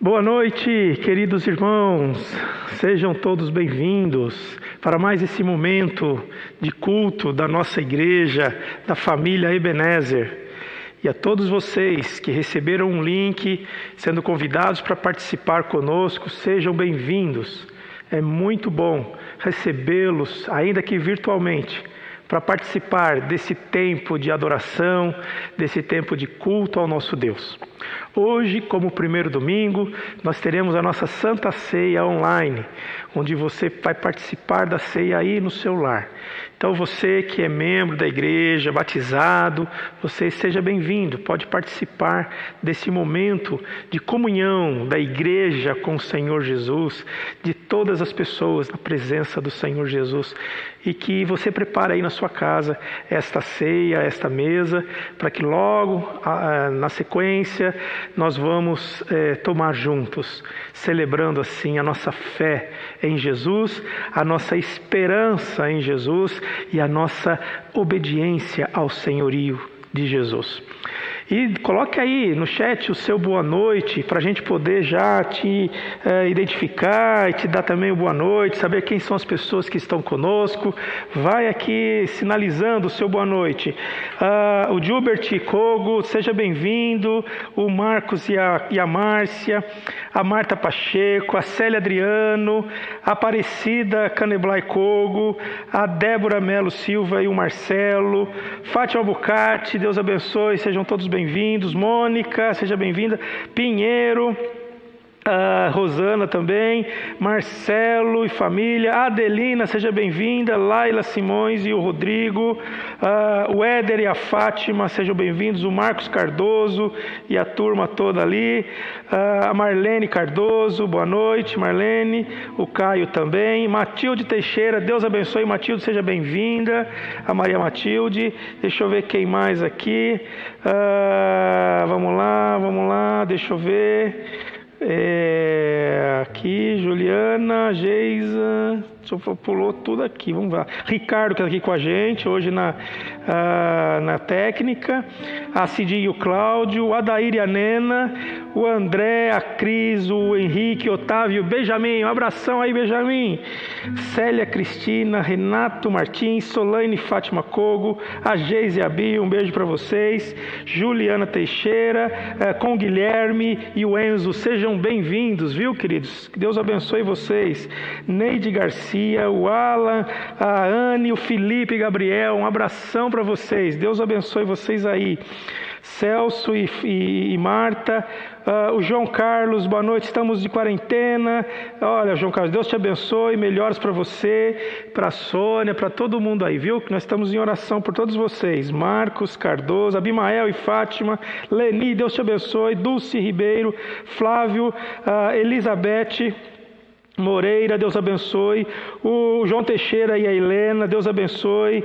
Boa noite, queridos irmãos, sejam todos bem-vindos para mais esse momento de culto da nossa igreja, da família Ebenezer. E a todos vocês que receberam um link, sendo convidados para participar conosco, sejam bem-vindos. É muito bom recebê-los, ainda que virtualmente, para participar desse tempo de adoração, desse tempo de culto ao nosso Deus. Hoje, como primeiro domingo, nós teremos a nossa Santa Ceia online, onde você vai participar da ceia aí no seu lar. Então você que é membro da igreja, batizado, você seja bem-vindo, pode participar desse momento de comunhão da igreja com o Senhor Jesus, de todas as pessoas na presença do Senhor Jesus, e que você prepare aí na sua casa esta ceia, esta mesa, para que logo na sequência nós vamos tomar juntos, celebrando assim a nossa fé em Jesus, a nossa esperança em Jesus e a nossa obediência ao senhorio de Jesus. E coloque aí no chat o seu boa noite, para a gente poder já te identificar e te dar também o boa noite, saber quem são as pessoas que estão conosco. Vai aqui sinalizando o seu boa noite. O Gilbert Kogo, seja bem-vindo. O Marcos e a Márcia, a Marta Pacheco, a Célia Adriano, a Aparecida Caneblai Kogo, a Débora Melo Silva e o Marcelo, Fátima Albucarte, Deus abençoe, sejam todos bem-vindos. Mônica, seja bem-vinda. Pinheiro, a Rosana também, Marcelo e família, Adelina, seja bem-vinda, Laila Simões e o Rodrigo, o Éder e a Fátima, sejam bem-vindos, o Marcos Cardoso e a turma toda ali, a Marlene Cardoso, boa noite Marlene, o Caio também, Matilde Teixeira, Deus abençoe Matilde, seja bem-vinda, a Maria Matilde, deixa eu ver quem mais aqui, vamos lá, deixa eu ver... aqui, Juliana, Geisa, pulou tudo aqui, vamos lá. Ricardo que está aqui com a gente hoje na técnica, a Cidinha e o Cláudio, o Adair e a Nena, o André, a Cris, o Henrique, o Otávio, Benjamin, um abração aí, Benjamin, Célia Cristina, Renato Martins, Solane Fátima Kogo, a Geise e a Bia, um beijo para vocês, Juliana Teixeira, com o Guilherme e o Enzo, sejam bem-vindos, viu, queridos? Que Deus abençoe vocês. Neide Garcia, o Alan, a Anne, o Felipe e Gabriel, um abração para vocês. Deus abençoe vocês aí. Celso e Marta, o João Carlos, boa noite, estamos de quarentena. Olha, João Carlos, Deus te abençoe, melhoras para você, para a Sônia, para todo mundo aí, viu? Que nós estamos em oração por todos vocês. Marcos Cardoso, Abimael e Fátima, Leni, Deus te abençoe, Dulce Ribeiro, Flávio, Elizabeth Moreira, Deus abençoe, o João Teixeira e a Helena, Deus abençoe,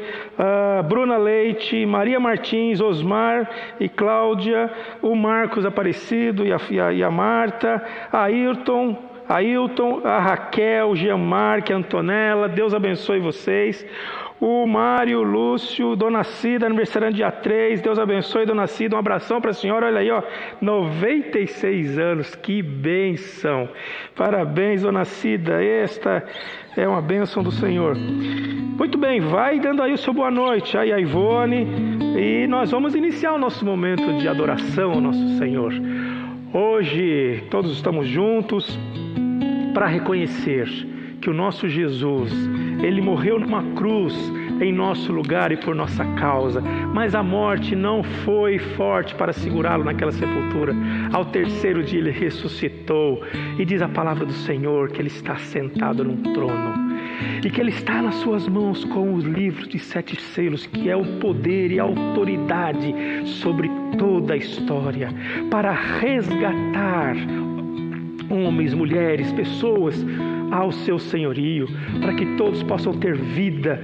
Bruna Leite, Maria Martins, Osmar e Cláudia, o Marcos Aparecido e a Marta, a Ailton, a Raquel, o Gianmarque, a Antonella, Deus abençoe vocês. O Mário, Lúcio, Dona Cida, aniversariante dia 3, Deus abençoe, Dona Cida, um abração para a senhora, olha aí, 96 anos, que bênção, parabéns, Dona Cida, esta é uma bênção do Senhor. Muito bem, vai dando aí o seu boa noite aí a Ivone, e nós vamos iniciar o nosso momento de adoração ao nosso Senhor. Hoje todos estamos juntos para reconhecer que o nosso Jesus, Ele morreu numa cruz em nosso lugar e por nossa causa, mas a morte não foi forte para segurá-lo naquela sepultura. Ao terceiro dia Ele ressuscitou, e diz a palavra do Senhor que Ele está sentado num trono, e que Ele está nas suas mãos com os livros de 7 selos, que é o poder e a autoridade sobre toda a história, para resgatar homens, mulheres, pessoas ao seu senhorio, para que todos possam ter vida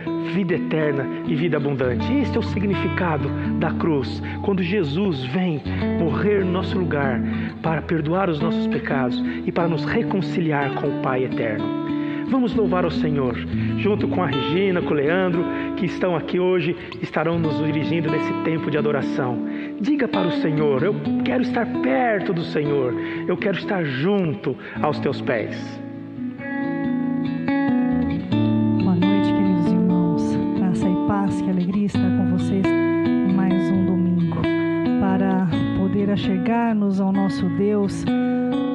eterna e vida abundante. Este é o significado da cruz, quando Jesus vem morrer no nosso lugar para perdoar os nossos pecados e para nos reconciliar com o Pai eterno. Vamos louvar ao Senhor, junto com a Regina, com o Leandro, que estão aqui hoje, estarão nos dirigindo nesse tempo de adoração. Diga para o Senhor: eu quero estar perto do Senhor, eu quero estar junto aos teus pés. Boa noite, queridos irmãos. Graça e paz, que alegria estar com vocês em mais um domingo, para poder achegar-nos ao nosso Deus,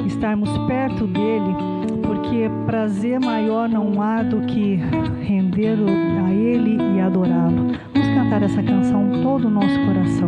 estarmos perto dEle, porque prazer maior não há do que render a Ele e adorá-lo. Vamos cantar essa canção com todo o nosso coração.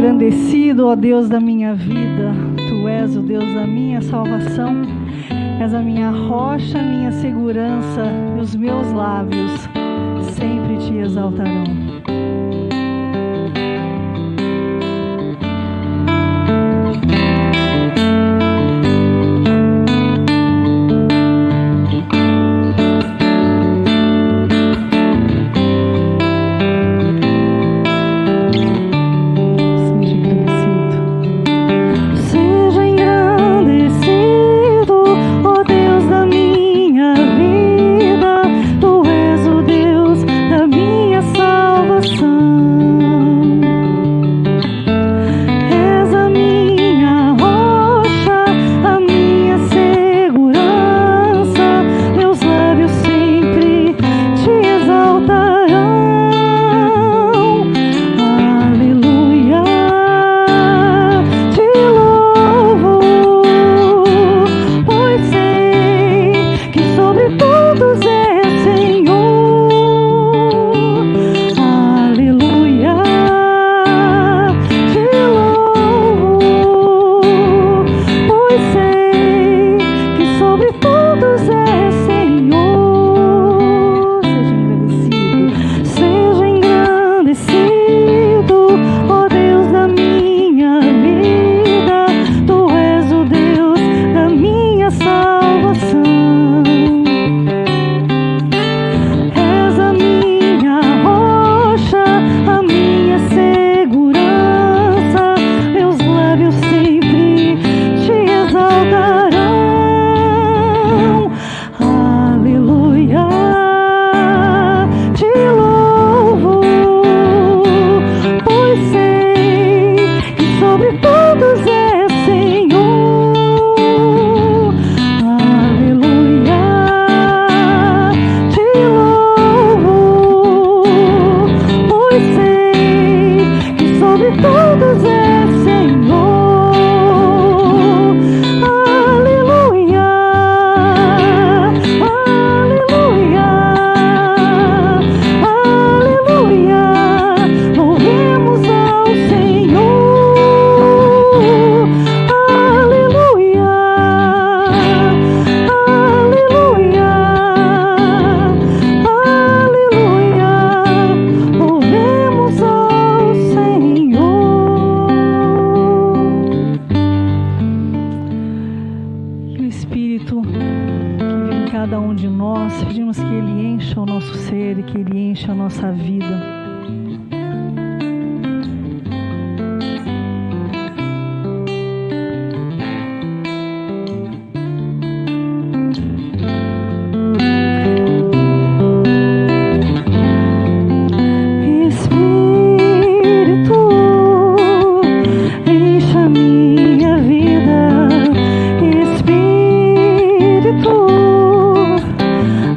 engrandecido, ó Deus da minha vida. Tu és o Deus da minha salvação. És a minha rocha, minha segurança, e os meus lábios sempre te exaltarão.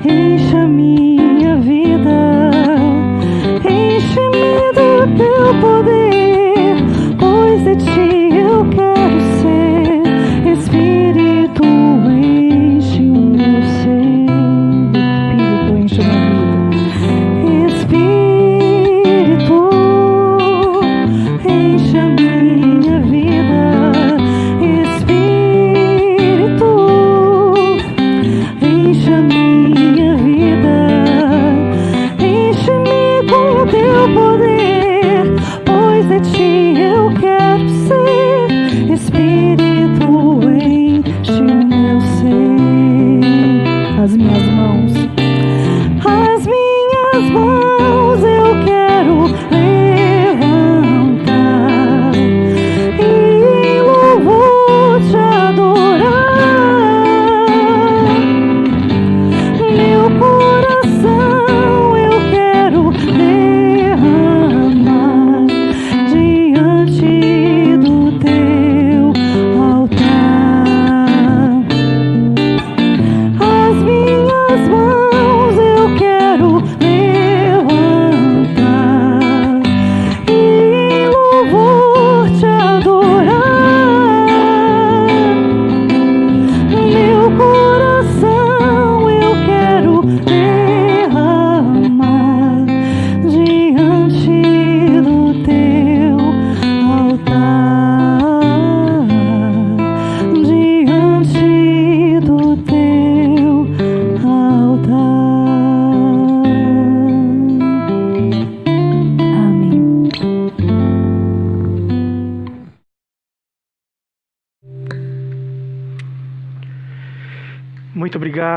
Encha minha vida,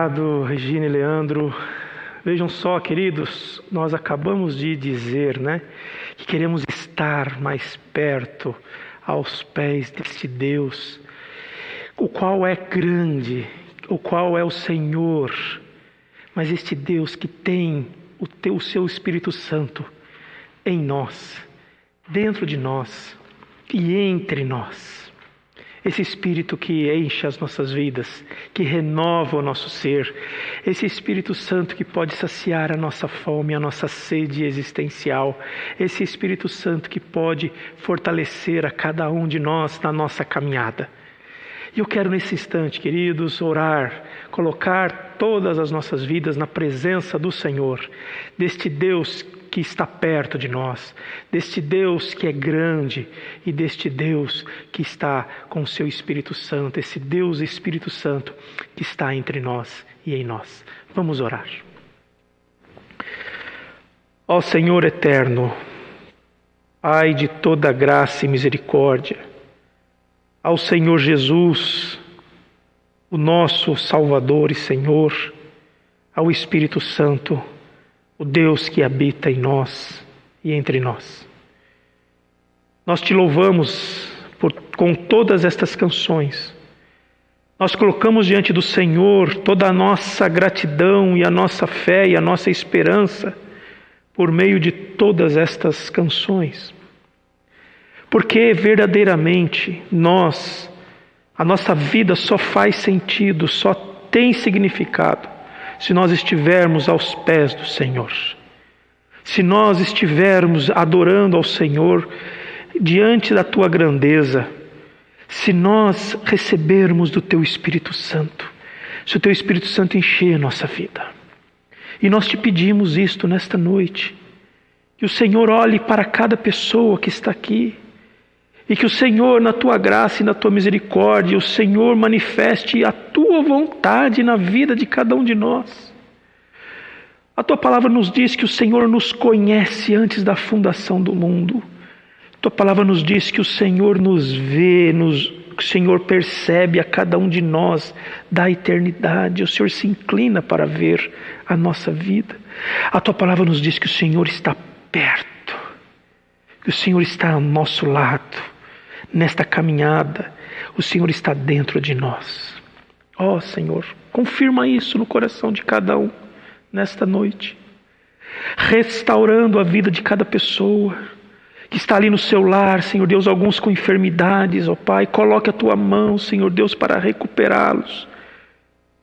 Obrigado, Regina e Leandro. Vejam só, queridos, nós acabamos de dizer, que queremos estar mais perto aos pés deste Deus, o qual é grande, o qual é o Senhor, mas este Deus que tem o seu Espírito Santo em nós, dentro de nós e entre nós. Esse Espírito que enche as nossas vidas, que renova o nosso ser. Esse Espírito Santo que pode saciar a nossa fome, a nossa sede existencial. Esse Espírito Santo que pode fortalecer a cada um de nós na nossa caminhada. E eu quero nesse instante, queridos, orar, colocar todas as nossas vidas na presença do Senhor, deste Deus que está perto de nós, deste Deus que é grande e deste Deus que está com o seu Espírito Santo, esse Deus Espírito Santo que está entre nós e em nós. Vamos orar. Ó Senhor eterno, Pai de toda graça e misericórdia, ao Senhor Jesus, o nosso Salvador e Senhor, ao Espírito Santo, o Deus que habita em nós e entre nós. Nós te louvamos com todas estas canções. Nós colocamos diante do Senhor toda a nossa gratidão e a nossa fé e a nossa esperança por meio de todas estas canções. Porque verdadeiramente a nossa vida só faz sentido, só tem significado se nós estivermos aos pés do Senhor. Se nós estivermos adorando ao Senhor diante da Tua grandeza, se nós recebermos do Teu Espírito Santo, se o Teu Espírito Santo encher a nossa vida. E nós te pedimos isto nesta noite, que o Senhor olhe para cada pessoa que está aqui, e que o Senhor, na Tua graça e na Tua misericórdia, o Senhor manifeste a Tua vontade na vida de cada um de nós. A Tua palavra nos diz que o Senhor nos conhece antes da fundação do mundo. A Tua palavra nos diz que o Senhor nos vê, que o Senhor percebe a cada um de nós da eternidade. O Senhor se inclina para ver a nossa vida. A Tua palavra nos diz que o Senhor está perto, que o Senhor está ao nosso lado. Nesta caminhada, o Senhor está dentro de nós. Ó Senhor, confirma isso no coração de cada um nesta noite, restaurando a vida de cada pessoa que está ali no seu lar, Senhor Deus, alguns com enfermidades, ó Pai, coloque a Tua mão, Senhor Deus, para recuperá-los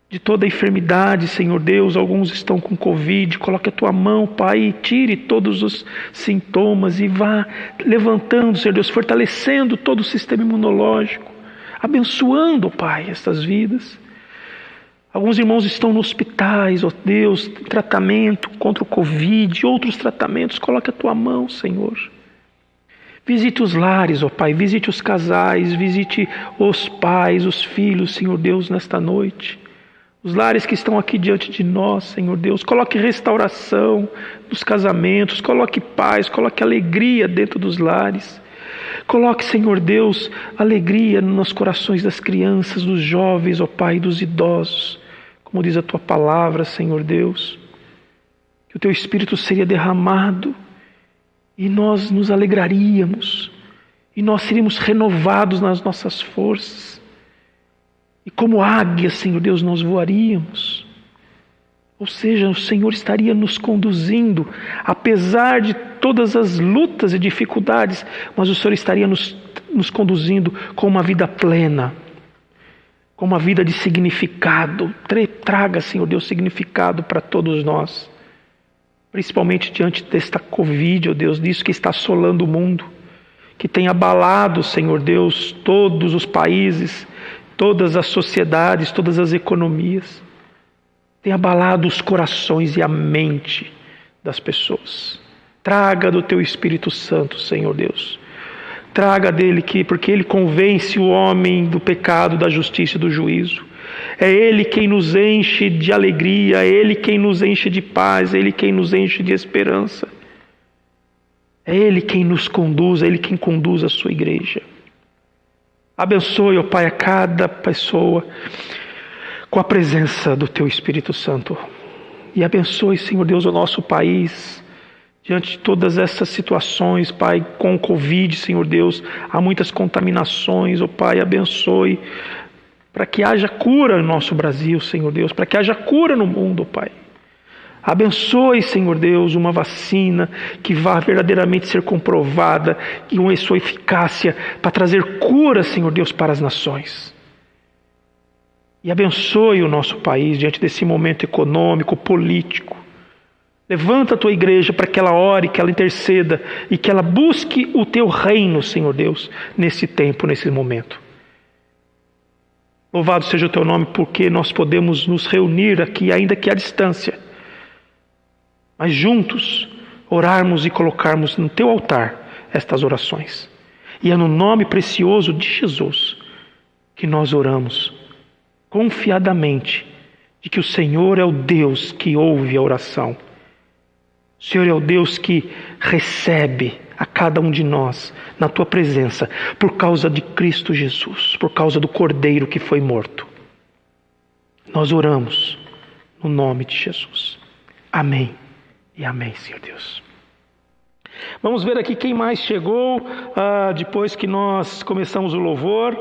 de toda enfermidade, Senhor Deus. Alguns estão com Covid, coloque a Tua mão, Pai, e tire todos os sintomas e vá levantando, Senhor Deus, fortalecendo todo o sistema imunológico, abençoando, Pai, estas vidas. Alguns irmãos estão nos hospitais, ó Deus, em tratamento contra o Covid, outros tratamentos, coloque a Tua mão, Senhor. Visite os lares, ó Pai, visite os casais, visite os pais, os filhos, Senhor Deus, nesta noite. Os lares que estão aqui diante de nós, Senhor Deus, coloque restauração nos casamentos, coloque paz, coloque alegria dentro dos lares. Coloque, Senhor Deus, alegria nos corações das crianças, dos jovens, ó Pai, dos idosos. Como diz a Tua palavra, Senhor Deus, que o Teu Espírito seria derramado e nós nos alegraríamos e nós seríamos renovados nas nossas forças. E como águias, Senhor Deus, nós voaríamos. Ou seja, o Senhor estaria nos conduzindo, apesar de todas as lutas e dificuldades, mas o Senhor estaria nos conduzindo com uma vida plena, com uma vida de significado. Traga, Senhor Deus, significado para todos nós, principalmente diante desta Covid, ó Deus, disso que está assolando o mundo, que tem abalado, Senhor Deus, todos os países, todas as sociedades, todas as economias. Tem abalado os corações e a mente das pessoas. Traga do Teu Espírito Santo, Senhor Deus. Traga dele porque Ele convence o homem do pecado, da justiça e do juízo. É Ele quem nos enche de alegria, é Ele quem nos enche de paz, é Ele quem nos enche de esperança. É Ele quem nos conduz, é Ele quem conduz a Sua igreja. Abençoe, ó Pai, a cada pessoa com a presença do Teu Espírito Santo. E abençoe, Senhor Deus, o nosso país, diante de todas essas situações, Pai, com o Covid, Senhor Deus, há muitas contaminações, ó Pai, abençoe, para que haja cura no nosso Brasil, Senhor Deus, para que haja cura no mundo, Pai. Abençoe, Senhor Deus, uma vacina que vá verdadeiramente ser comprovada, que com sua eficácia para trazer cura, Senhor Deus, para as nações. E abençoe o nosso país diante desse momento econômico, político. Levanta a tua igreja para que ela ore, que ela interceda e que ela busque o teu reino, Senhor Deus, nesse tempo, nesse momento. Louvado seja o teu nome, porque nós podemos nos reunir aqui, ainda que à distância, mas juntos orarmos e colocarmos no teu altar estas orações. E é no nome precioso de Jesus que nós oramos confiadamente de que o Senhor é o Deus que ouve a oração. O Senhor é o Deus que recebe a cada um de nós na tua presença por causa de Cristo Jesus, por causa do Cordeiro que foi morto. Nós oramos no nome de Jesus. Amém e amém, Senhor Deus. Vamos ver aqui quem mais chegou depois que nós começamos o louvor.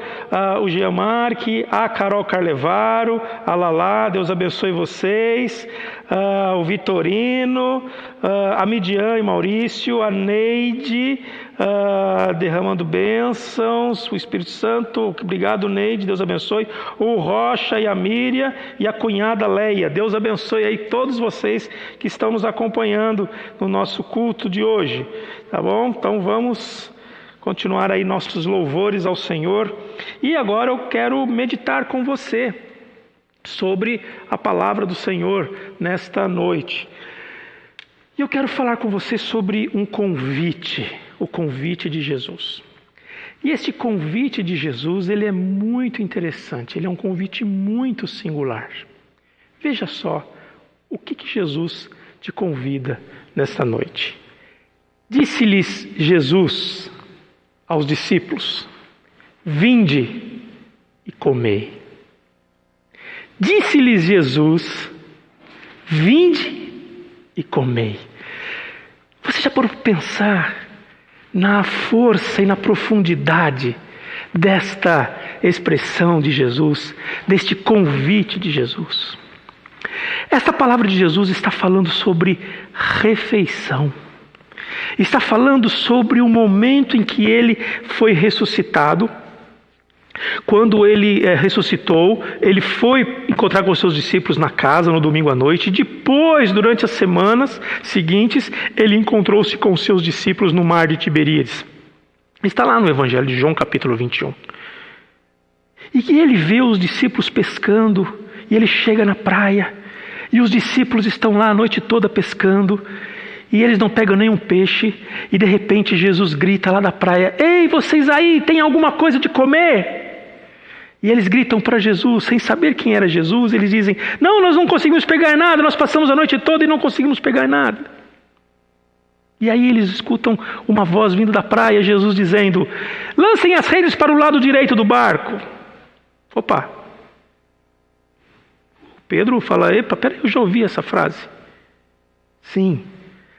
O Jean Marque, a Carol Carlevaro, a Lala, Deus abençoe vocês. O Vitorino, a Midian e Maurício, a Neide, derramando bênçãos, o Espírito Santo, obrigado Neide, Deus abençoe. O Rocha e a Míria e a cunhada Leia, Deus abençoe aí todos vocês que estão nos acompanhando no nosso culto de hoje, tá bom? Então vamos continuar aí nossos louvores ao Senhor. E agora eu quero meditar com você sobre a palavra do Senhor nesta noite. E eu quero falar com você sobre um convite, o convite de Jesus. E este convite de Jesus, ele é muito interessante, ele é um convite muito singular. Veja só, o que Jesus te convida nesta noite. Disse-lhes Jesus aos discípulos: vinde e comei. Disse-lhes Jesus: vinde e comei. Você já parou para pensar na força e na profundidade desta expressão de Jesus, deste convite de Jesus? Esta palavra de Jesus está falando sobre refeição. Está falando sobre o momento em que ele foi ressuscitado. Quando ele ressuscitou, ele foi encontrar com os seus discípulos na casa no domingo à noite. E depois, durante as semanas seguintes, ele encontrou-se com os seus discípulos no mar de Tiberíades. Está lá no Evangelho de João, capítulo 21. E que ele vê os discípulos pescando, e ele chega na praia, e os discípulos estão lá a noite toda pescando, e eles não pegam nenhum peixe, e de repente Jesus grita lá da praia: ei, vocês aí, tem alguma coisa de comer? E eles gritam para Jesus, sem saber quem era Jesus. Eles dizem: não, nós não conseguimos pegar nada, nós passamos a noite toda e não conseguimos pegar nada. E aí eles escutam uma voz vindo da praia, Jesus dizendo: lancem as redes para o lado direito do barco. Opa! Pedro fala: epa, peraí, eu já ouvi essa frase. Sim,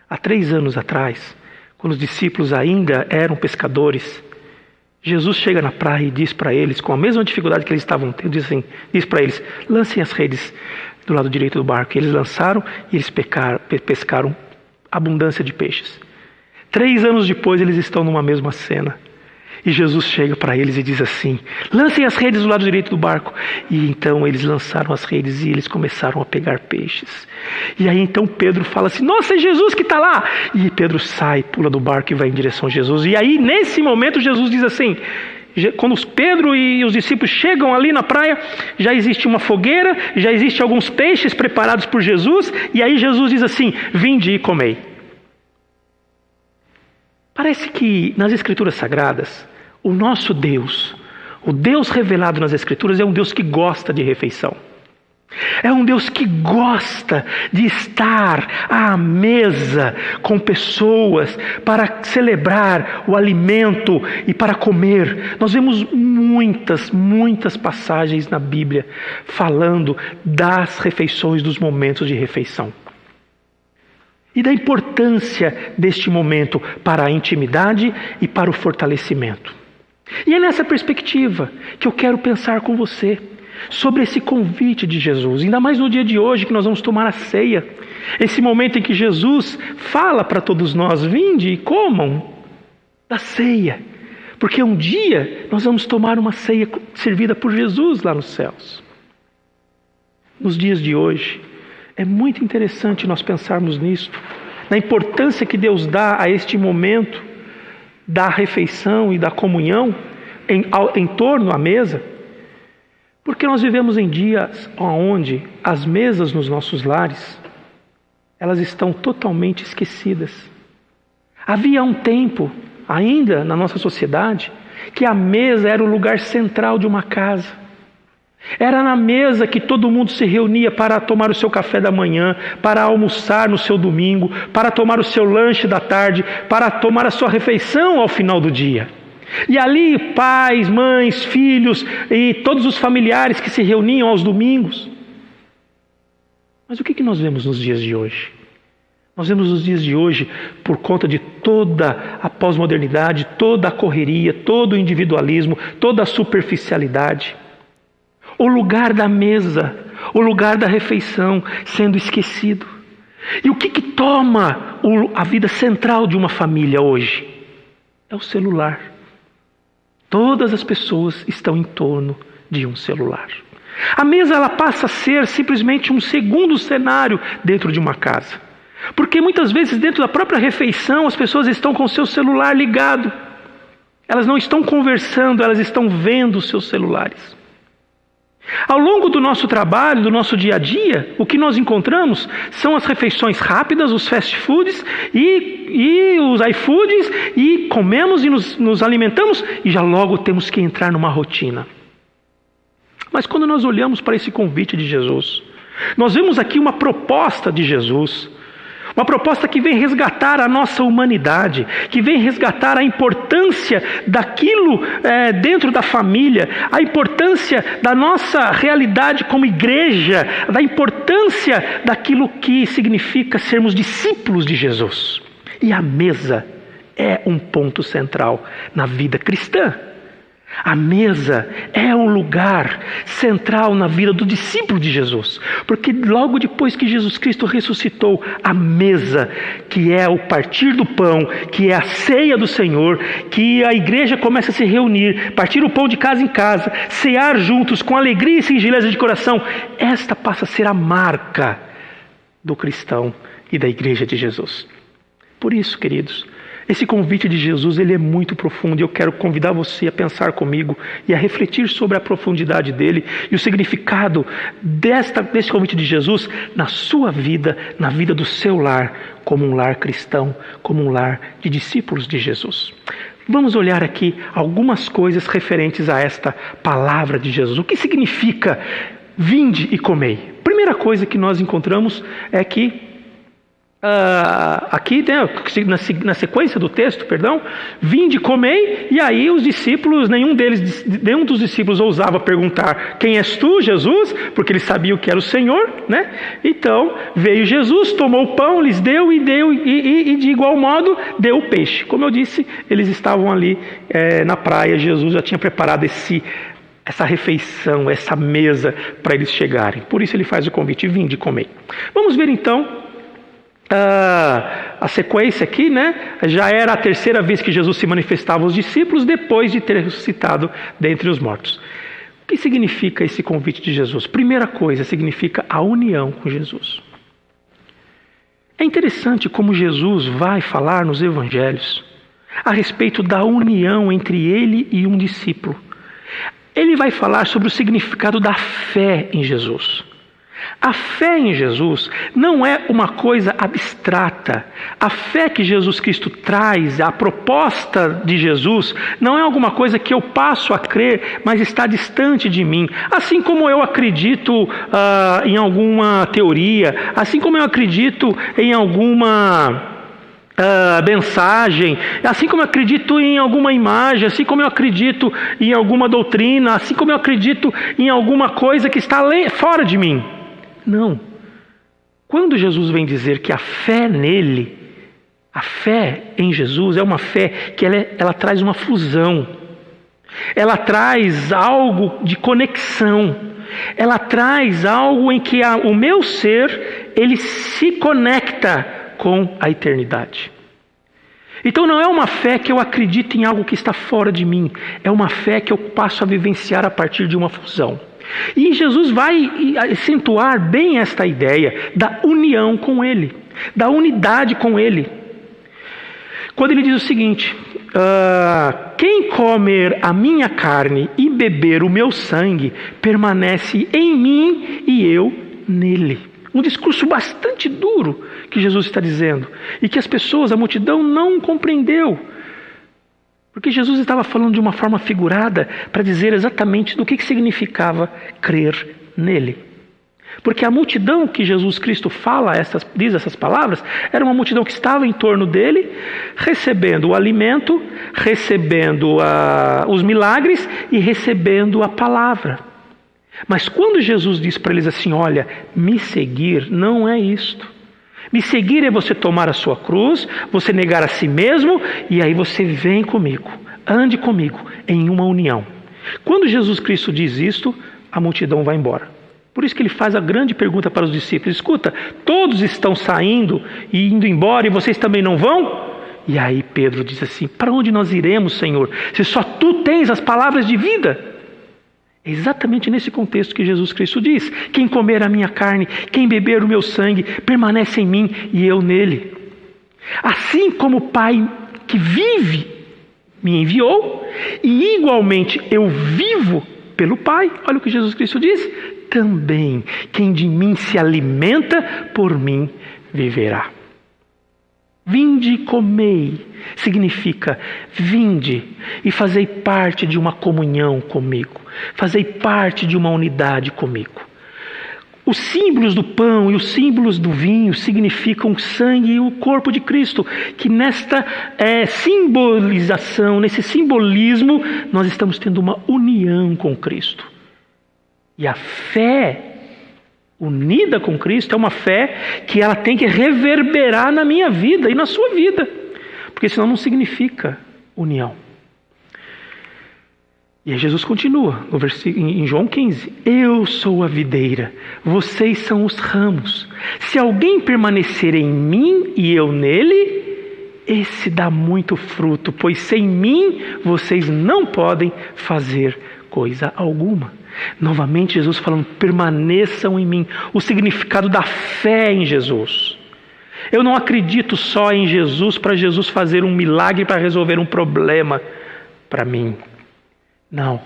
há 3 anos atrás, quando os discípulos ainda eram pescadores, Jesus chega na praia e diz para eles, com a mesma dificuldade que eles estavam tendo, diz para eles: lancem as redes do lado direito do barco. E eles lançaram e eles pescaram abundância de peixes. 3 anos depois eles estão numa mesma cena. E Jesus chega para eles e diz assim: lancem as redes do lado direito do barco. E então eles lançaram as redes e eles começaram a pegar peixes. E aí então Pedro fala assim: nossa, é Jesus que está lá! E Pedro sai, pula do barco e vai em direção a Jesus. E aí nesse momento Jesus diz assim, quando Pedro e os discípulos chegam ali na praia, já existe uma fogueira, já existe alguns peixes preparados por Jesus. E aí Jesus diz assim: vinde e comei. Parece que nas Escrituras Sagradas, o nosso Deus, o Deus revelado nas Escrituras, é um Deus que gosta de refeição. É um Deus que gosta de estar à mesa com pessoas para celebrar o alimento e para comer. Nós vemos muitas passagens na Bíblia falando das refeições, dos momentos de refeição. E da importância deste momento para a intimidade e para o fortalecimento. E é nessa perspectiva que eu quero pensar com você sobre esse convite de Jesus, ainda mais no dia de hoje que nós vamos tomar a ceia, esse momento em que Jesus fala para todos nós: vinde e comam da ceia, porque um dia nós vamos tomar uma ceia servida por Jesus lá nos céus. Nos dias de hoje, é muito interessante nós pensarmos nisso, na importância que Deus dá a este momento da refeição e da comunhão em torno à mesa, porque nós vivemos em dias onde as mesas nos nossos lares, elas estão totalmente esquecidas. Havia um tempo, ainda na nossa sociedade, que a mesa era o lugar central de uma casa. Era na mesa que todo mundo se reunia para tomar o seu café da manhã, para almoçar no seu domingo, para tomar o seu lanche da tarde, para tomar a sua refeição ao final do dia. E ali pais, mães, filhos e todos os familiares que se reuniam aos domingos. Mas o que nós vemos nos dias de hoje? Nós vemos nos dias de hoje, por conta de toda a pós-modernidade, toda a correria, todo o individualismo, toda a superficialidade, o lugar da mesa, o lugar da refeição sendo esquecido. E o que toma a vida central de uma família hoje? É o celular. Todas as pessoas estão em torno de um celular. A mesa ela passa a ser simplesmente um segundo cenário dentro de uma casa. Porque muitas vezes dentro da própria refeição as pessoas estão com o seu celular ligado. Elas não estão conversando, elas estão vendo os seus celulares. Ao longo do nosso trabalho, do nosso dia a dia, o que nós encontramos são as refeições rápidas, os fast foods e os iFoods, e comemos e nos alimentamos e já logo temos que entrar numa rotina. Mas quando nós olhamos para esse convite de Jesus, nós vemos aqui uma proposta de Jesus, uma proposta que vem resgatar a nossa humanidade, que vem resgatar a importância daquilo dentro da família, a importância da nossa realidade como igreja, da importância daquilo que significa sermos discípulos de Jesus. E a mesa é um ponto central na vida cristã. A mesa é um lugar central na vida do discípulo de Jesus, porque logo depois que Jesus Cristo ressuscitou, a mesa, que é o partir do pão, que é a ceia do Senhor, que a igreja começa a se reunir, partir o pão de casa em casa, cear juntos com alegria e singeleza de coração, esta passa a ser a marca do cristão e da igreja de Jesus. Por isso, queridos, esse convite de Jesus, ele é muito profundo, e eu quero convidar você a pensar comigo e a refletir sobre a profundidade dele e o significado desse convite de Jesus na sua vida, na vida do seu lar, como um lar cristão, como um lar de discípulos de Jesus. Vamos olhar aqui algumas coisas referentes a esta palavra de Jesus. O que significa vinde e comei? Primeira coisa que nós encontramos é que aqui, né, na sequência do texto, vinde, comei, e aí os discípulos, nenhum dos discípulos ousava perguntar: quem és tu, Jesus? Porque eles sabiam que era o Senhor, né? Então veio Jesus, tomou o pão, lhes deu e de igual modo deu o peixe. Como eu disse, eles estavam ali na praia, Jesus já tinha preparado essa refeição, essa mesa para eles chegarem. Por isso ele faz o convite: vinde, comei. Vamos ver então a sequência aqui, né? Já era a terceira vez que Jesus se manifestava aos discípulos depois de ter ressuscitado dentre os mortos. O que significa esse convite de Jesus? Primeira coisa, significa a união com Jesus. É interessante como Jesus vai falar nos evangelhos a respeito da união entre ele e um discípulo. Ele vai falar sobre o significado da fé em Jesus. A fé em Jesus não é uma coisa abstrata. A fé que Jesus Cristo traz, a proposta de Jesus, não é alguma coisa que eu passo a crer, mas está distante de mim. Assim como eu acredito em alguma teoria, assim como eu acredito em alguma mensagem, assim como eu acredito em alguma imagem, assim como eu acredito em alguma doutrina, assim como eu acredito em alguma coisa que está fora de mim. Não. Quando Jesus vem dizer que a fé nele, a fé em Jesus é uma fé que ela traz uma fusão, ela traz algo de conexão, ela traz algo em que o meu ser, ele se conecta com a eternidade. Então não é uma fé que eu acredito em algo que está fora de mim, é uma fé que eu passo a vivenciar a partir de uma fusão. E Jesus vai acentuar bem esta ideia da união com Ele, da unidade com Ele. Quando Ele diz o seguinte: quem comer a minha carne e beber o meu sangue, permanece em mim e eu nele. Um discurso bastante duro que Jesus está dizendo, e que as pessoas, a multidão, não compreendeu. Porque Jesus estava falando de uma forma figurada para dizer exatamente do que significava crer nele. Porque a multidão que Jesus Cristo diz essas palavras, era uma multidão que estava em torno dele, recebendo o alimento, recebendo os milagres e recebendo a palavra. Mas quando Jesus diz para eles assim: olha, me seguir não é isto. Me seguir é você tomar a sua cruz, você negar a si mesmo, e aí você vem comigo, ande comigo em uma união. Quando Jesus Cristo diz isto, a multidão vai embora. Por isso que ele faz a grande pergunta para os discípulos: escuta, todos estão saindo e indo embora e vocês também não vão? E aí Pedro diz assim: para onde nós iremos, Senhor, se só tu tens as palavras de vida? É exatamente nesse contexto que Jesus Cristo diz: quem comer a minha carne, quem beber o meu sangue, permanece em mim e eu nele. Assim como o Pai que vive me enviou, e igualmente eu vivo pelo Pai, olha o que Jesus Cristo diz: também quem de mim se alimenta, por mim viverá. Vinde e comei significa vinde e fazei parte de uma comunhão comigo, fazei parte de uma unidade comigo. Os símbolos do pão e os símbolos do vinho significam o sangue e o corpo de Cristo, que nesta simbolização, nesse simbolismo, nós estamos tendo uma união com Cristo. E a fé unida com Cristo é uma fé que ela tem que reverberar na minha vida e na sua vida, porque senão não significa união. E aí Jesus continua no em João 15: eu sou a videira, vocês são os ramos. Se alguém permanecer em mim e eu nele, esse dá muito fruto, pois sem mim vocês não podem fazer coisa alguma. Novamente Jesus falando: permaneçam em mim. O significado da fé em Jesus. Eu não acredito só em Jesus para Jesus fazer um milagre, para resolver um problema para mim. Não.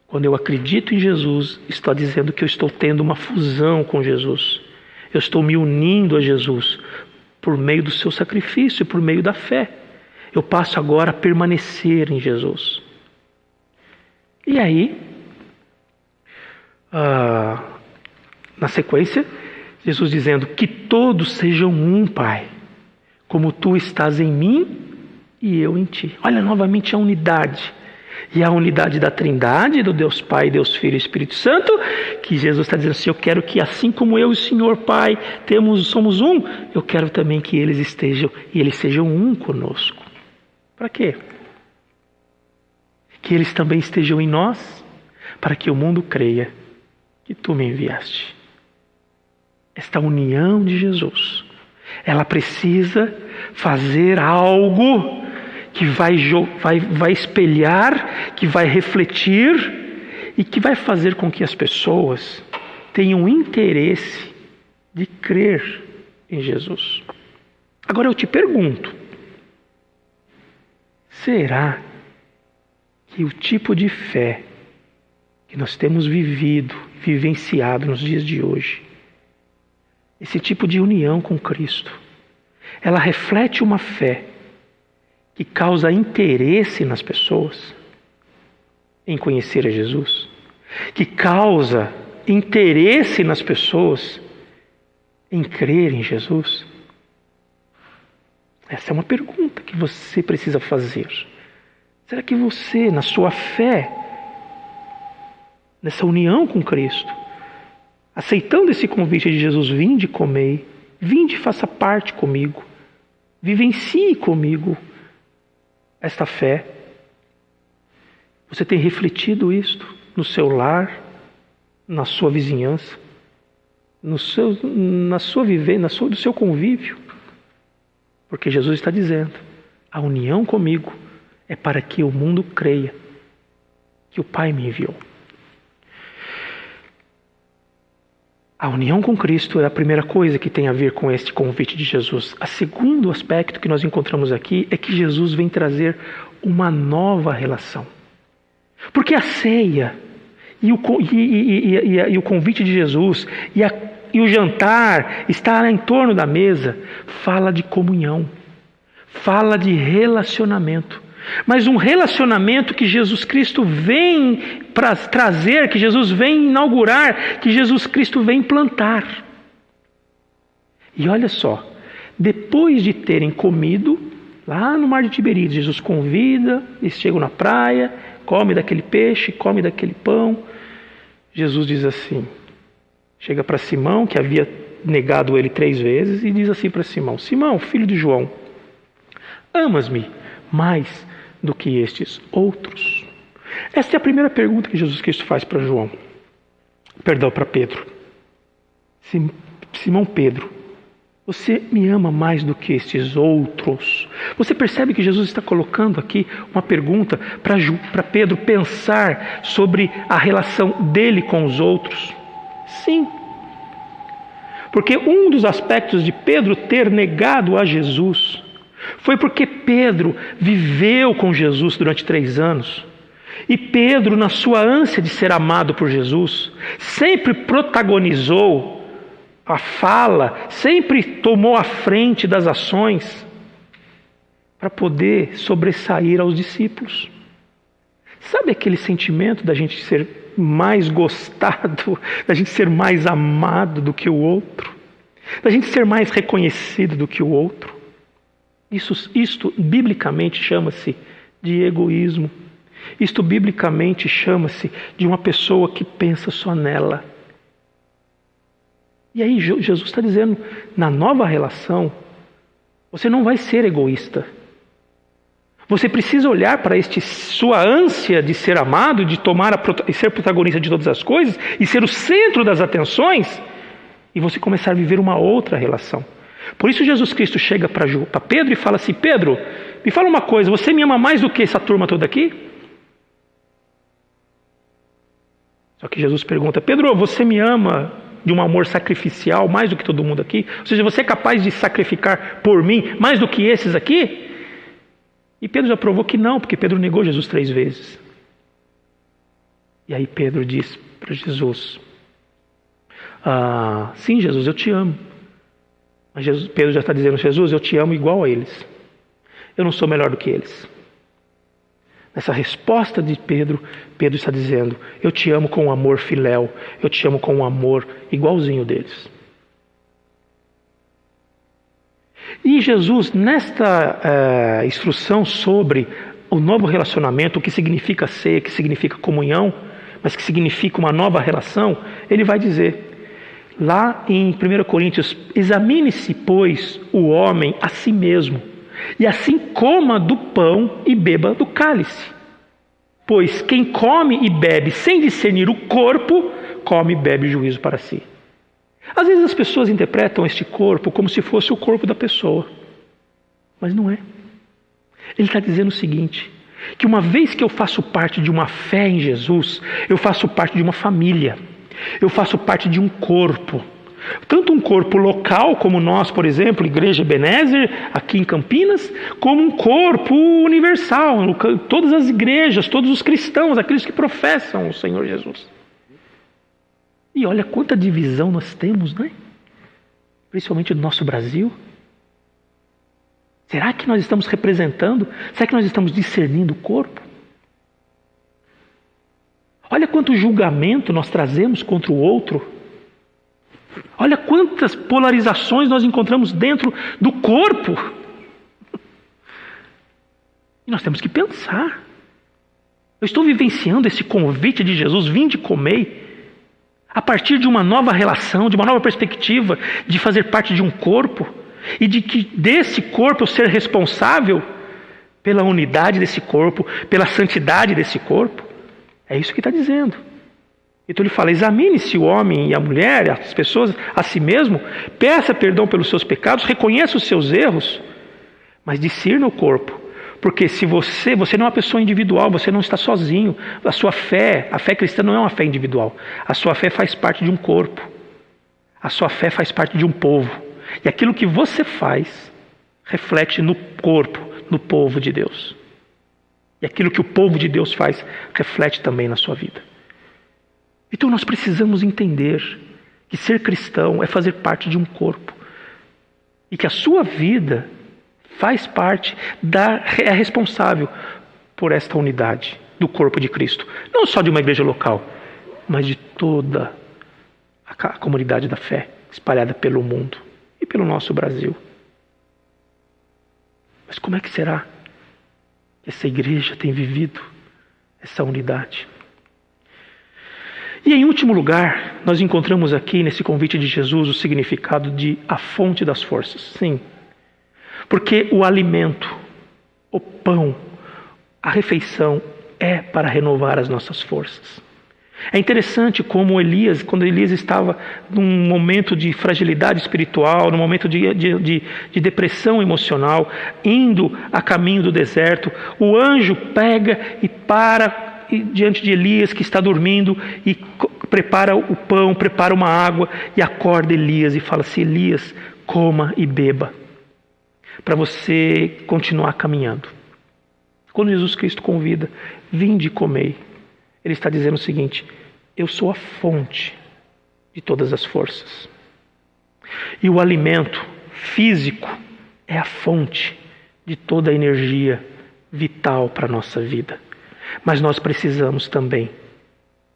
Quando eu acredito em Jesus, estou dizendo que eu estou tendo uma fusão com Jesus. Eu estou me unindo a Jesus por meio do seu sacrifício, por meio da fé. Eu passo agora a permanecer em Jesus. E aí, na sequência, Jesus dizendo: que todos sejam um, Pai, como tu estás em mim e eu em ti. Olha novamente a unidade. E a unidade da Trindade, do Deus Pai, Deus Filho e Espírito Santo, que Jesus está dizendo assim: eu quero que assim como eu e o Senhor Pai somos um, eu quero também que eles sejam um conosco. Para quê? Que eles também estejam em nós, para que o mundo creia que tu me enviaste. Esta união de Jesus, ela precisa fazer algo que vai espelhar, que vai refletir e que vai fazer com que as pessoas tenham interesse de crer em Jesus. Agora eu te pergunto: será que o tipo de fé que nós temos vivenciado nos dias de hoje, esse tipo de união com Cristo, ela reflete uma fé que causa interesse nas pessoas em conhecer a Jesus, que causa interesse nas pessoas em crer em Jesus? Essa é uma pergunta que você precisa fazer. Será que você, na sua fé, nessa união com Cristo, aceitando esse convite de Jesus, vinde comei, vinde faça parte comigo, vivencie comigo esta fé, você tem refletido isto no seu lar, na sua vizinhança, no seu convívio? Porque Jesus está dizendo, a união comigo é para que o mundo creia que o Pai me enviou. A união com Cristo é a primeira coisa que tem a ver com este convite de Jesus. O segundo aspecto que nós encontramos aqui é que Jesus vem trazer uma nova relação. Porque a ceia e o convite de Jesus e o jantar, estar em torno da mesa, fala de comunhão, fala de relacionamento. Mas um relacionamento que Jesus Cristo vem para trazer, que Jesus vem inaugurar, que Jesus Cristo vem plantar. E olha só, depois de terem comido, lá no mar de Tiberíades, Jesus convida, eles chegam na praia, come daquele peixe, come daquele pão. Jesus diz assim, chega para Simão, que havia negado ele 3 vezes, e diz assim para Simão, Simão, filho de João, amas-me mais do que estes outros? Esta é a primeira pergunta que Jesus Cristo faz para Pedro. Simão Pedro, você me ama mais do que estes outros? Você percebe que Jesus está colocando aqui uma pergunta para Pedro pensar sobre a relação dele com os outros? Sim. Porque um dos aspectos de Pedro ter negado a Jesus foi porque Pedro viveu com Jesus durante 3 anos. E Pedro, na sua ânsia de ser amado por Jesus, sempre protagonizou a fala, sempre tomou a frente das ações para poder sobressair aos discípulos. Sabe aquele sentimento da gente ser mais gostado, da gente ser mais amado do que o outro, da gente ser mais reconhecido do que o outro? Isto biblicamente chama-se de egoísmo. Isto biblicamente chama-se de uma pessoa que pensa só nela. E aí Jesus está dizendo, na nova relação, você não vai ser egoísta. Você precisa olhar para sua ânsia de ser amado, de ser protagonista de todas as coisas, e ser o centro das atenções, e você começar a viver uma outra relação. Por isso Jesus Cristo chega para Pedro e fala assim, Pedro, me fala uma coisa, você me ama mais do que essa turma toda aqui? Só que Jesus pergunta, Pedro, você me ama de um amor sacrificial mais do que todo mundo aqui? Ou seja, você é capaz de sacrificar por mim mais do que esses aqui? E Pedro já provou que não, porque Pedro negou Jesus 3 vezes. E aí Pedro diz para Jesus, sim, Jesus, eu te amo. Mas Pedro já está dizendo, Jesus, eu te amo igual a eles. Eu não sou melhor do que eles. Nessa resposta de Pedro, Pedro está dizendo, eu te amo com um amor filéu, eu te amo com um amor igualzinho deles. E Jesus, nesta instrução sobre o novo relacionamento, o que significa ser, o que significa comunhão, mas que significa uma nova relação, ele vai dizer, lá em 1 Coríntios, examine-se, pois, o homem a si mesmo, e assim coma do pão e beba do cálice. Pois quem come e bebe sem discernir o corpo, come e bebe juízo para si. Às vezes as pessoas interpretam este corpo como se fosse o corpo da pessoa, mas não é. Ele está dizendo o seguinte, que uma vez que eu faço parte de uma fé em Jesus, eu faço parte de uma família, eu faço parte de um corpo. Tanto um corpo local, como nós, por exemplo, Igreja Ebenezer, aqui em Campinas, como um corpo universal, todas as igrejas, todos os cristãos, aqueles que professam o Senhor Jesus. E olha quanta divisão nós temos, né? principalmente do nosso Brasil? Será que nós estamos representando? Será que nós estamos discernindo o corpo? Olha quanto julgamento nós trazemos contra o outro. Olha quantas polarizações nós encontramos dentro do corpo. E nós temos que pensar. Eu estou vivenciando esse convite de Jesus, vinde e comei, a partir de uma nova relação, de uma nova perspectiva, de fazer parte de um corpo, e de que desse corpo eu ser responsável pela unidade desse corpo, pela santidade desse corpo. É isso que está dizendo. Então ele fala, examine-se o homem e a mulher, as pessoas, a si mesmo, peça perdão pelos seus pecados, reconheça os seus erros, mas discirna o corpo. Porque se você não é uma pessoa individual, você não está sozinho. A sua fé, a fé cristã não é uma fé individual. A sua fé faz parte de um corpo. A sua fé faz parte de um povo. E aquilo que você faz reflete no corpo, no povo de Deus. E aquilo que o povo de Deus faz reflete também na sua vida. Então nós precisamos entender que ser cristão é fazer parte de um corpo. E que a sua vida faz parte, é responsável por esta unidade do corpo de Cristo. Não só de uma igreja local, mas de toda a comunidade da fé espalhada pelo mundo e pelo nosso Brasil. Mas como é que será que essa igreja tem vivido essa unidade? E em último lugar, nós encontramos aqui nesse convite de Jesus o significado de a fonte das forças. Sim. Porque o alimento, o pão, a refeição é para renovar as nossas forças. É interessante como Elias, quando Elias estava num momento de fragilidade espiritual, num momento de depressão emocional, indo a caminho do deserto, o anjo pega e para diante de Elias que está dormindo e prepara o pão, prepara uma água e acorda Elias e fala assim, Elias, coma e beba, para você continuar caminhando. Quando Jesus Cristo convida, vinde e comei, Ele está dizendo o seguinte, eu sou a fonte de todas as forças. E o alimento físico é a fonte de toda a energia vital para a nossa vida. Mas nós precisamos também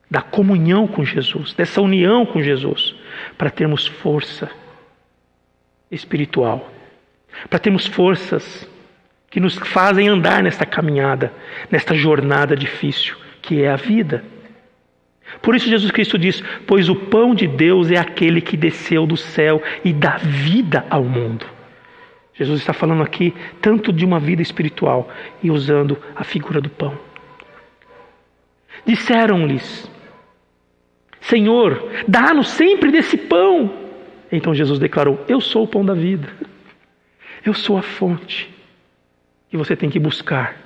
da comunhão com Jesus, dessa união com Jesus, para termos força espiritual, para termos forças que nos fazem andar nesta caminhada, nesta jornada difícil, que é a vida. Por isso Jesus Cristo diz, pois o pão de Deus é aquele que desceu do céu e dá vida ao mundo. Jesus está falando aqui tanto de uma vida espiritual e usando a figura do pão. Disseram-lhes, Senhor, dá-nos sempre desse pão. Então Jesus declarou, eu sou o pão da vida. Eu sou a fonte. E você tem que buscar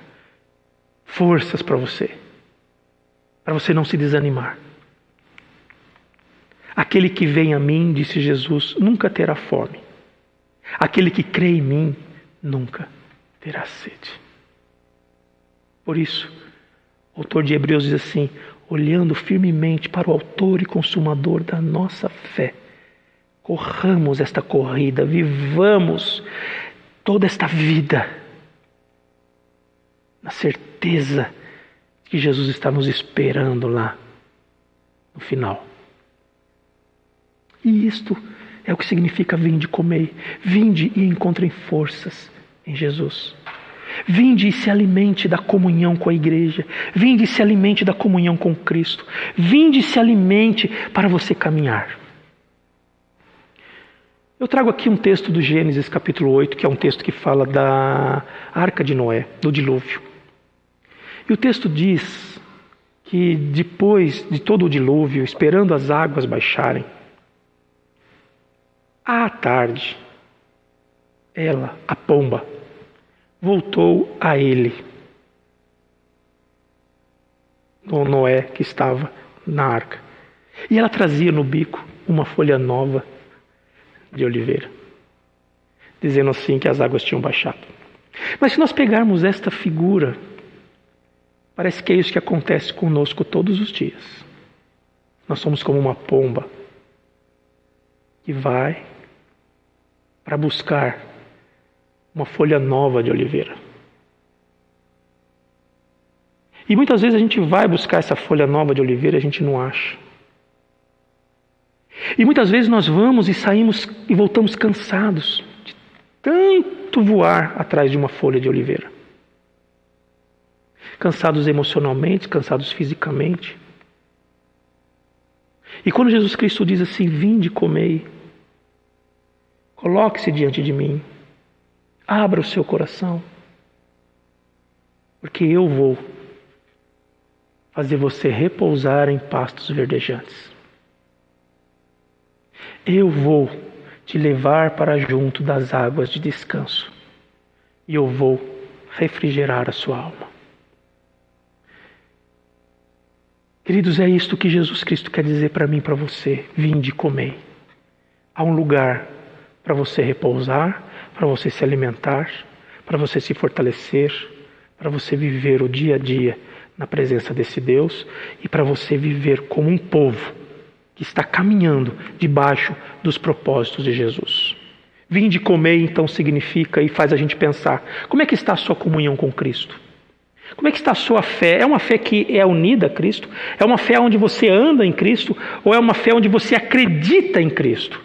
forças para você não se desanimar. Aquele que vem a mim, disse Jesus, nunca terá fome. Aquele que crê em mim, nunca terá sede. Por isso, o autor de Hebreus diz assim, olhando firmemente para o autor e consumador da nossa fé, corramos esta corrida, vivamos toda esta vida na certeza que Jesus está nos esperando lá no final. E isto é o que significa vinde e comei. Vinde e encontrem forças em Jesus. Vinde e se alimente da comunhão com a igreja. Vinde e se alimente da comunhão com Cristo. Vinde e se alimente para você caminhar. Eu trago aqui um texto do Gênesis capítulo 8, que é um texto que fala da Arca de Noé, do dilúvio. E o texto diz que depois de todo o dilúvio, esperando as águas baixarem, à tarde, ela, a pomba, voltou a ele, no Noé que estava na arca. E ela trazia no bico uma folha nova de oliveira, dizendo assim que as águas tinham baixado. Mas se nós pegarmos esta figura, parece que é isso que acontece conosco todos os dias. Nós somos como uma pomba que vai para buscar uma folha nova de oliveira. E muitas vezes a gente vai buscar essa folha nova de oliveira e a gente não acha. E muitas vezes nós vamos e saímos e voltamos cansados de tanto voar atrás de uma folha de oliveira. Cansados emocionalmente, cansados fisicamente. E quando Jesus Cristo diz assim: vinde, comei, coloque-se diante de mim, abra o seu coração, porque eu vou fazer você repousar em pastos verdejantes. Eu vou te levar para junto das águas de descanso e eu vou refrigerar a sua alma. Queridos, é isto que Jesus Cristo quer dizer para mim e para você. Vinde e comei. Há um lugar para você repousar, para você se alimentar, para você se fortalecer, para você viver o dia a dia na presença desse Deus e para você viver como um povo que está caminhando debaixo dos propósitos de Jesus. Vinde e comei, então, significa e faz a gente pensar: como é que está a sua comunhão com Cristo? Como é que está a sua fé? É uma fé que é unida a Cristo? É uma fé onde você anda em Cristo? Ou é uma fé onde você acredita em Cristo?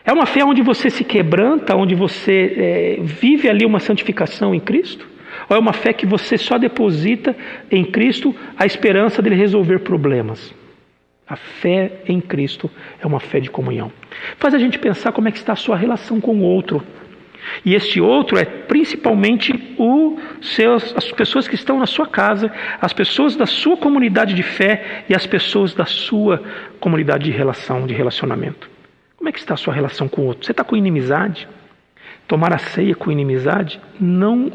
É uma fé onde você se quebranta, onde você vive ali uma santificação em Cristo? Ou é uma fé que você só deposita em Cristo a esperança dele resolver problemas? A fé em Cristo é uma fé de comunhão. Faz a gente pensar como é que está a sua relação com o outro. E este outro é principalmente as pessoas que estão na sua casa, as pessoas da sua comunidade de fé e as pessoas da sua comunidade de relacionamento. Como é que está a sua relação com o outro? Você está com inimizade? Tomar a ceia com inimizade não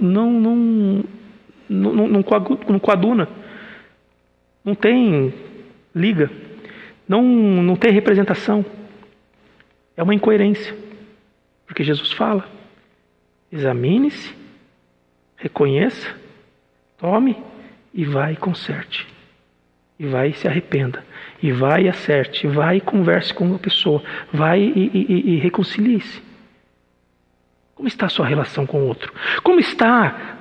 coaduna. Não tem liga. Não tem representação. É uma incoerência. Porque Jesus fala: examine-se, reconheça, tome e vai e conserte. E vai e se arrependa. E vai e acerte. E vai e converse com uma pessoa. Vai e reconcilie-se. Como está a sua relação com o outro? Como está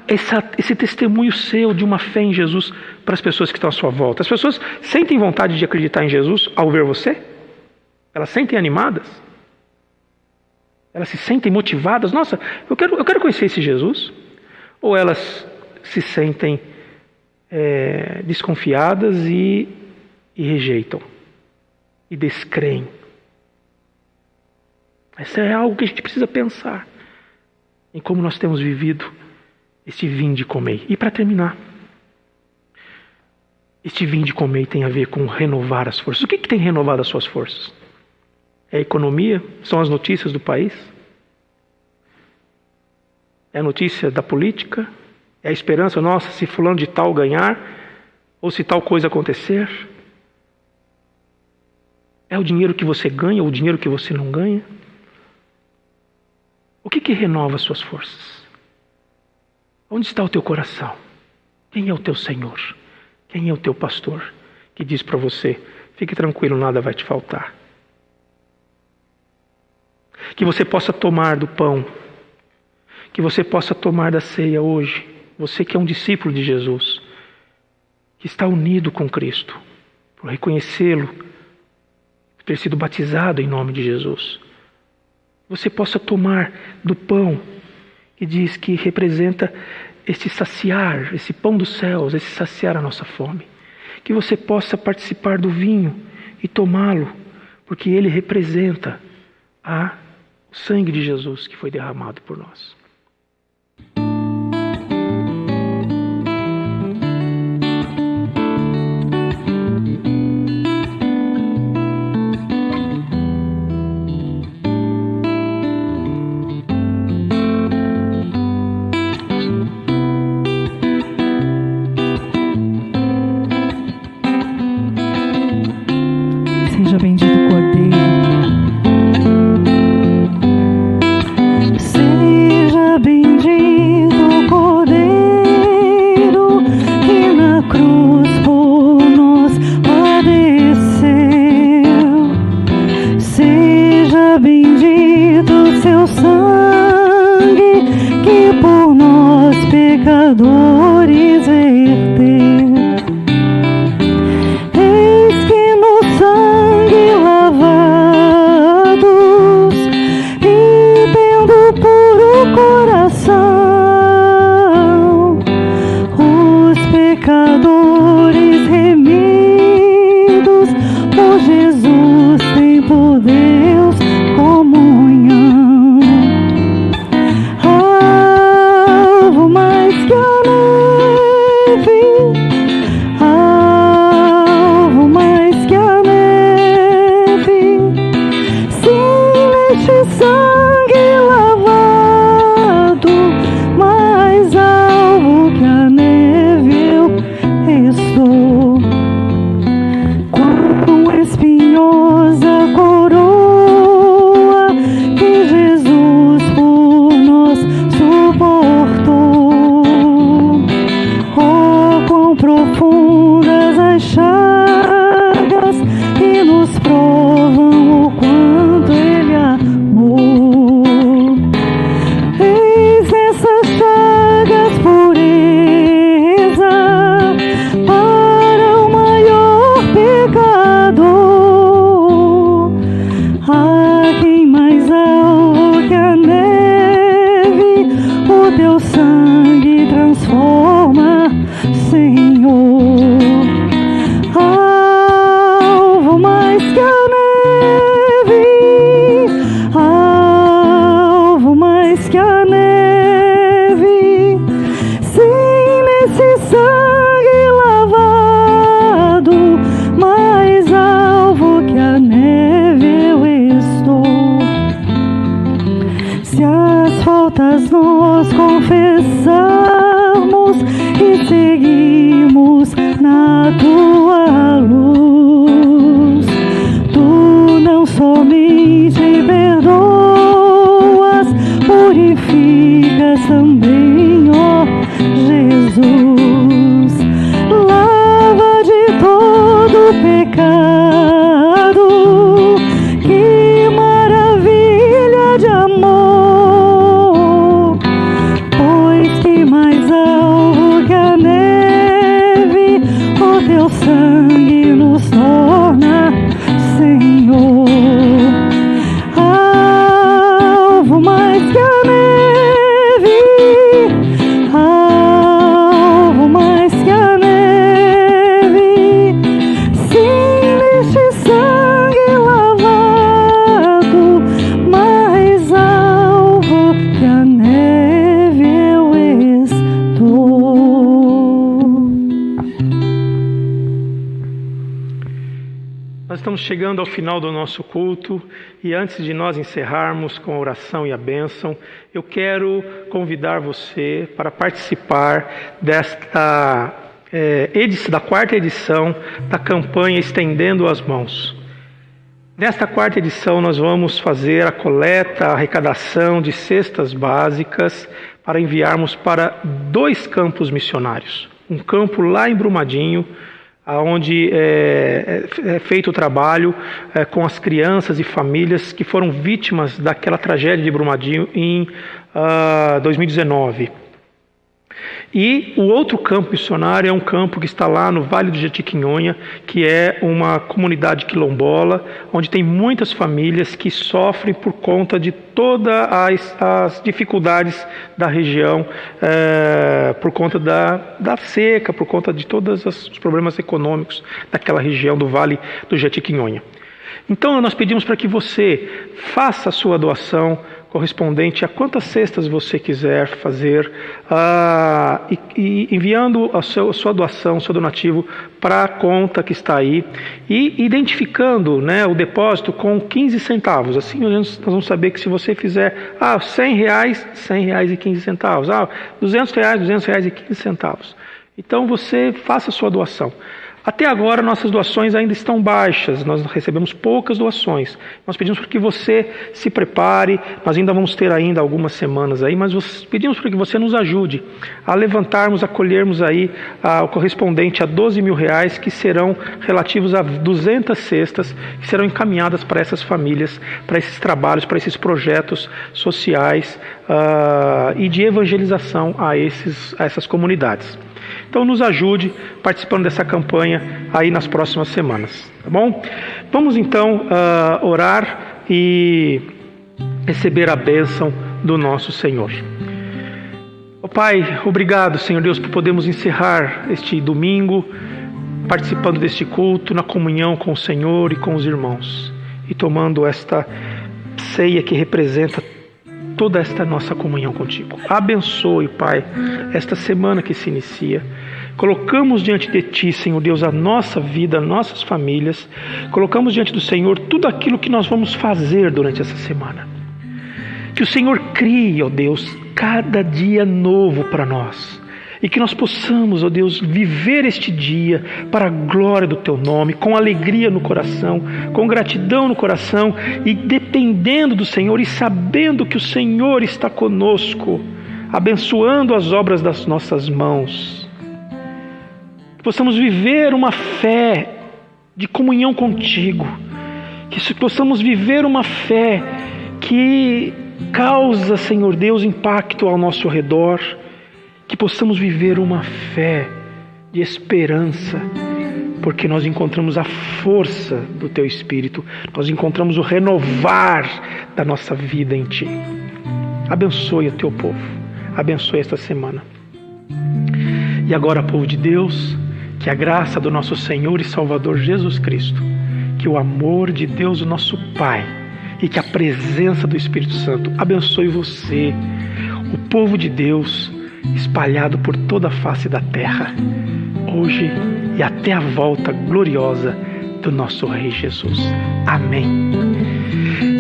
esse testemunho seu de uma fé em Jesus para as pessoas que estão à sua volta? As pessoas sentem vontade de acreditar em Jesus ao ver você? Elas sentem animadas? Elas se sentem motivadas? Nossa, eu quero conhecer esse Jesus. Ou elas se sentem desconfiadas e rejeitam e descreem? Isso é algo que a gente precisa pensar em como nós temos vivido este vinde e comei. E para terminar, este vinde e comei tem a ver com renovar as forças. O que tem renovado as suas forças? É a economia? São as notícias do país? É a notícia da política? É a esperança, nossa, se fulano de tal ganhar, ou se tal coisa acontecer? É o dinheiro que você ganha ou o dinheiro que você não ganha? O que renova as suas forças? Onde está o teu coração? Quem é o teu Senhor? Quem é o teu pastor que diz para você: fique tranquilo, nada vai te faltar? Que você possa tomar do pão, que você possa tomar da ceia hoje, você que é um discípulo de Jesus, que está unido com Cristo, por reconhecê-lo, por ter sido batizado em nome de Jesus. Você possa tomar do pão, que diz que representa esse saciar, esse pão dos céus, esse saciar a nossa fome. Que você possa participar do vinho e tomá-lo, porque ele representa o sangue de Jesus que foi derramado por nós. Seja bendito o Cordeiro. Seja pecadores verter. Eis que no sangue lavados e tendo puro coração, os pecadores remidos por Jesus têm por Deus comunhão. Alvo mais que a neve, alvo mais que a neve, sim, neste sangue lavado, mais alvo que a neve eu estou. Quão espinhosa coroa que Jesus por nós suportou. Oh, quão profundas as chagas que nos provam o quanto Ele amou. Eis nessas chagas pureza para o maior pecador. Ah, quem mais alvo que a neve, o teu sangue transforma, Senhor. Alvo mais que a neve, alvo mais que a neve, sim, nesse sangue lavado, mais alvo que a neve eu estou. Se as faltas nós confessarmos e seguimos na tua luz, tu não somente perdoas, purificas também, ó Jesus. Lava de todo pecado, que maravilha de amor, pois que mais alvo que a neve, o teu sangue nos torna, Senhor. Alvo mais que a neve, alvo mais que a neve, sim, neste sangue lavado, mais alvo que a neve eu estou. Nós estamos chegando ao final do nosso culto e antes de nós encerrarmos com a oração e a bênção, eu quero convidar você para participar desta da quarta edição da campanha Estendendo as Mãos. Nesta quarta edição nós vamos fazer a coleta, a arrecadação de cestas básicas para enviarmos para 2 campos missionários. Um campo lá em Brumadinho, onde é feito o trabalho com as crianças e famílias que foram vítimas daquela tragédia de Brumadinho em 2019. E o outro campo missionário é um campo que está lá no Vale do Jequitinhonha, que é uma comunidade quilombola, onde tem muitas famílias que sofrem por conta de todas as dificuldades da região, por conta da seca, por conta de todos os problemas econômicos daquela região do Vale do Jequitinhonha. Então nós pedimos para que você faça a sua doação correspondente a quantas cestas você quiser fazer, e enviando a sua doação, o seu donativo para a conta que está aí e identificando, né, o depósito com 15 centavos. Assim nós vamos saber que se você fizer R$100, R$100,15, R$200, R$200,15. Então você faça a sua doação. Até agora, nossas doações ainda estão baixas, nós recebemos poucas doações. Nós pedimos para que você se prepare, nós ainda vamos ter ainda algumas semanas aí, mas pedimos para que você nos ajude a levantarmos, a colhermos aí o correspondente a R$12.000, que serão relativos a 200 cestas, que serão encaminhadas para essas famílias, para esses trabalhos, para esses projetos sociais e de evangelização a essas comunidades. Então nos ajude participando dessa campanha aí nas próximas semanas, tá bom? Vamos então orar e receber a bênção do nosso Senhor. Pai, obrigado, Senhor Deus, por podermos encerrar este domingo participando deste culto na comunhão com o Senhor e com os irmãos e tomando esta ceia que representa toda esta nossa comunhão contigo. Abençoe, Pai, esta semana que se inicia. Colocamos diante de Ti, Senhor Deus, a nossa vida, nossas famílias. Colocamos diante do Senhor tudo aquilo que nós vamos fazer durante essa semana. Que o Senhor crie, ó Deus, cada dia novo para nós. E que nós possamos, ó Deus, viver este dia para a glória do Teu nome, com alegria no coração, com gratidão no coração e dependendo do Senhor e sabendo que o Senhor está conosco, abençoando as obras das nossas mãos. Que possamos viver uma fé de comunhão contigo, que possamos viver uma fé que causa, Senhor Deus, impacto ao nosso redor, que possamos viver uma fé de esperança, porque nós encontramos a força do Teu Espírito, nós encontramos o renovar da nossa vida em Ti. Abençoe o Teu povo, abençoe esta semana. E agora, povo de Deus, que a graça do nosso Senhor e Salvador Jesus Cristo, que o amor de Deus, o nosso Pai, e que a presença do Espírito Santo abençoe você, o povo de Deus, espalhado por toda a face da terra, hoje e até a volta gloriosa do nosso Rei Jesus. Amém.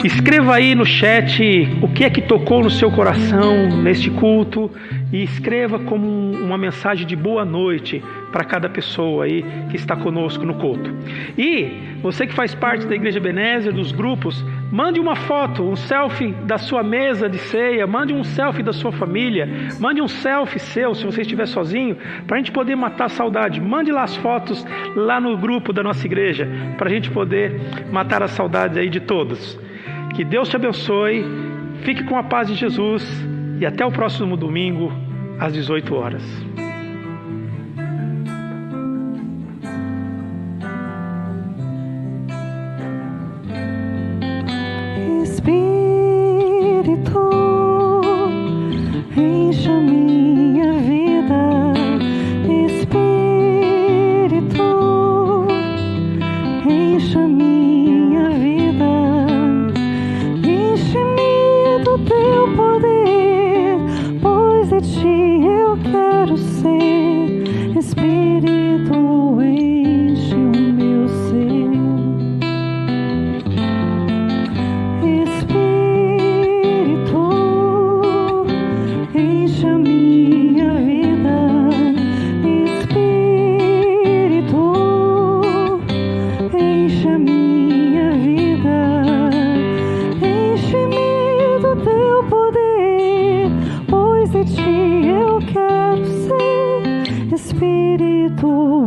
Escreva aí no chat o que é que tocou no seu coração neste culto e escreva como uma mensagem de boa noite para cada pessoa aí que está conosco no culto. E você que faz parte da Igreja Ebenezer, dos grupos, mande uma foto, um selfie da sua mesa de ceia, mande um selfie da sua família, mande um selfie seu, se você estiver sozinho, para a gente poder matar a saudade. Mande lá as fotos lá no grupo da nossa igreja, para a gente poder matar a saudade aí de todos. Que Deus te abençoe, fique com a paz de Jesus e até o próximo domingo às 18 horas. Espírito, enche a minha vida. Espírito, enche a minha vida. Enche-me do Teu poder, pois de Ti eu quero ser. Espírito, enche o meu ser. Espírito,